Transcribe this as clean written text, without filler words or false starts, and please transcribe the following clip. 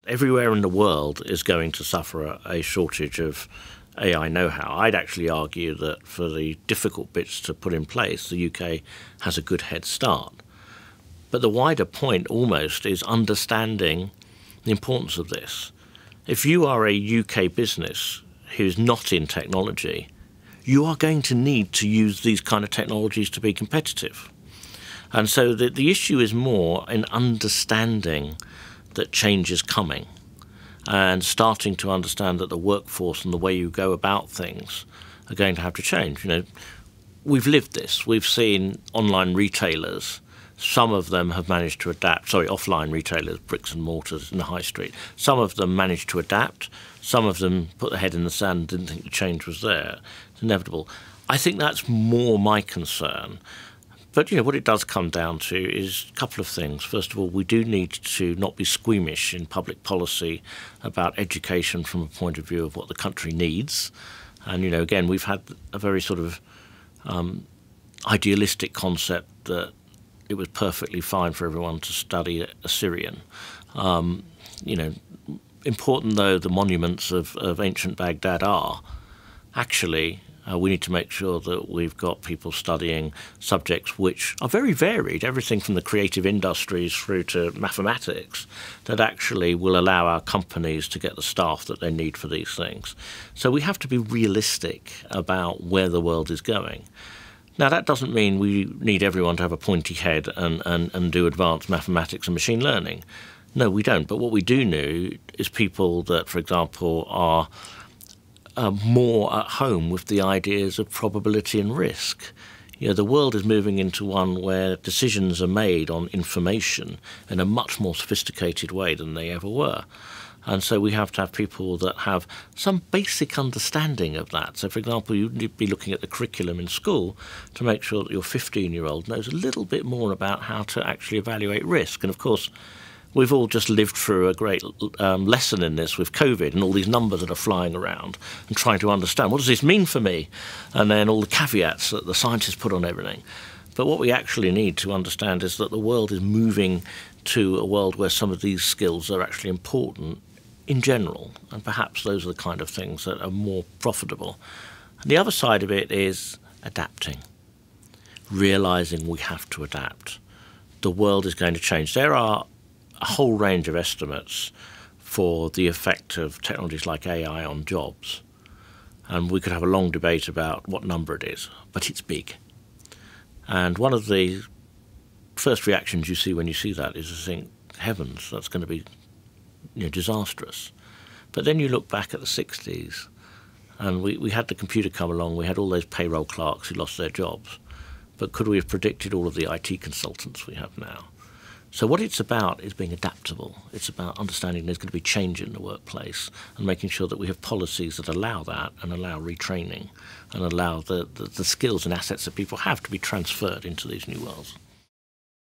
Everywhere in the world is going to suffer a shortage of AI know-how. I'd actually argue that for the difficult bits to put in place, the UK has a good head start. But the wider point almost is understanding the importance of this. If you are a UK business who's not in technology, you are going to need to use these kind of technologies to be competitive. And so the issue is more in understanding that change is coming and starting to understand that the workforce and the way you go about things are going to have to change. We've lived this. We've seen online retailers. Some of them have managed to adapt. Offline retailers, bricks and mortars in the high street. Some of them managed to adapt. Some of them put their head in the sand and didn't think the change was there. It's inevitable. I think that's more my concern. But, what it does come down to is a couple of things. First of all, we do need to not be squeamish in public policy about education from a point of view of what the country needs. And, again, we've had a very sort of idealistic concept that it was perfectly fine for everyone to study Assyrian. Important though the monuments of ancient Baghdad are, actually, we need to make sure that we've got people studying subjects which are very varied, everything from the creative industries through to mathematics, that actually will allow our companies to get the staff that they need for these things. So we have to be realistic about where the world is going. Now, that doesn't mean we need everyone to have a pointy head and do advanced mathematics and machine learning. No, we don't. But what we do need is people that, for example, are more at home with the ideas of probability and risk. The world is moving into one where decisions are made on information in a much more sophisticated way than they ever were. And so we have to have people that have some basic understanding of that. So, for example, you'd be looking at the curriculum in school to make sure that your 15-year-old knows a little bit more about how to actually evaluate risk. And, of course, we've all just lived through a great lesson in this with COVID and all these numbers that are flying around and trying to understand, what does this mean for me? And then all the caveats that the scientists put on everything. But what we actually need to understand is that the world is moving to a world where some of these skills are actually important in general, and perhaps those are the kind of things that are more profitable. And the other side of it is adapting, realising we have to adapt. The world is going to change. There are a whole range of estimates for the effect of technologies like AI on jobs, and we could have a long debate about what number it is, but it's big. And one of the first reactions you see when you see that is to think, heavens, that's going to be disastrous. But then you look back at the 60s, and we had the computer come along, we had all those payroll clerks who lost their jobs. But could we have predicted all of the IT consultants we have now? So what it's about is being adaptable. It's about understanding there's going to be change in the workplace and making sure that we have policies that allow that and allow retraining and allow the skills and assets that people have to be transferred into these new worlds.